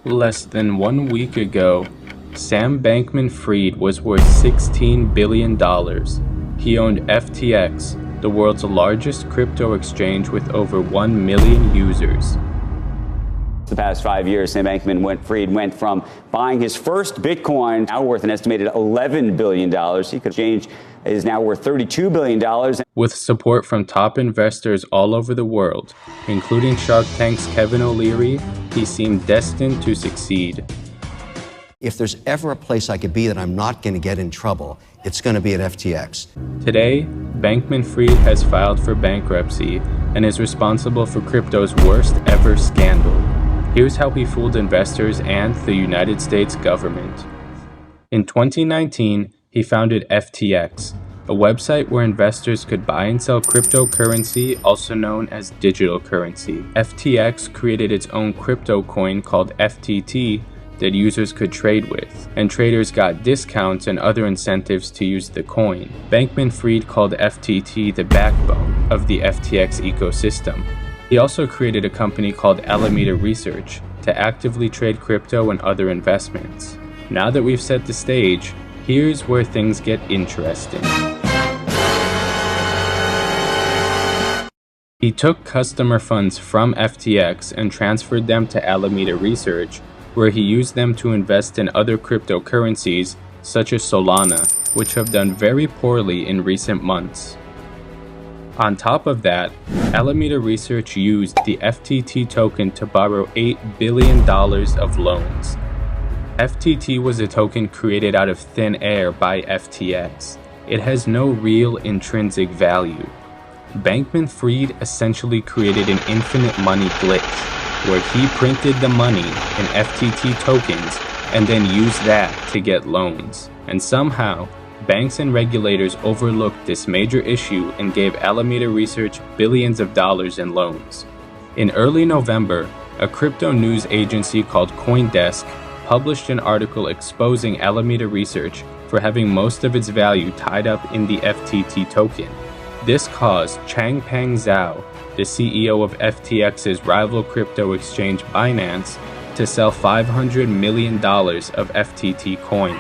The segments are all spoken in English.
Less than 1 week ago, Sam Bankman-Fried was worth $16 billion. He owned FTX, the world's largest crypto exchange with over 1 million users. The past 5 years, Sam Bankman-Fried went from buying his first Bitcoin, now worth an estimated $11 billion. He could change is now worth $32 billion. With support from top investors all over the world, including Shark Tank's Kevin O'Leary, he seemed destined to succeed. If there's ever a place I could be that I'm not going to get in trouble, it's going to be at FTX. Today, Bankman-Fried has filed for bankruptcy and is responsible for crypto's worst ever scandal. Here's how he fooled investors and the United States government. In 2019, he founded FTX, a website where investors could buy and sell cryptocurrency, also known as digital currency. FTX created its own crypto coin called FTT that users could trade with, and traders got discounts and other incentives to use the coin. Bankman-Fried called FTT the backbone of the FTX ecosystem. He also created a company called Alameda Research to actively trade crypto and other investments. Now that we've set the stage, here's where things get interesting. He took customer funds from FTX and transferred them to Alameda Research, where he used them to invest in other cryptocurrencies such as Solana, which have done very poorly in recent months. On top of that, Alameda Research used the FTT token to borrow $8 billion of loans. FTT was a token created out of thin air by FTX. It has no real intrinsic value. Bankman-Fried essentially created an infinite money glitch, where he printed the money in FTT tokens and then used that to get loans. And somehow, banks and regulators overlooked this major issue and gave Alameda Research billions of dollars in loans. In early November, a crypto news agency called CoinDesk published an article exposing Alameda Research for having most of its value tied up in the FTT token. This caused Changpeng Zhao, the CEO of FTX's rival crypto exchange Binance, to sell $500 million of FTT coin,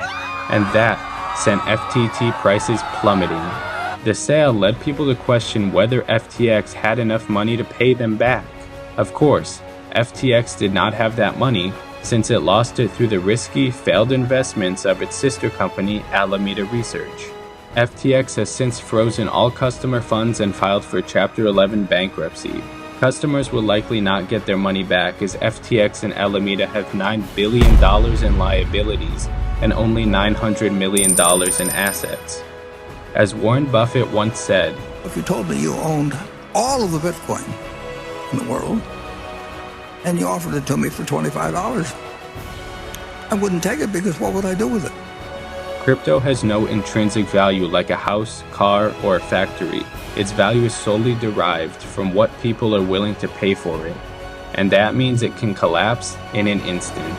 and that sent FTT prices plummeting. The sale led people to question whether FTX had enough money to pay them back. Of course, FTX did not have that money, since it lost it through the risky, failed investments of its sister company, Alameda Research. FTX has since frozen all customer funds and filed for Chapter 11 bankruptcy. Customers will likely not get their money back as FTX and Alameda have $9 billion in liabilities and only $900 million in assets. As Warren Buffett once said, "If you told me you owned all of the Bitcoin in the world, and you offered it to me for $25, I wouldn't take it because what would I do with it?" Crypto has no intrinsic value like a house, car, or a factory. Its value is solely derived from what people are willing to pay for it, and that means it can collapse in an instant.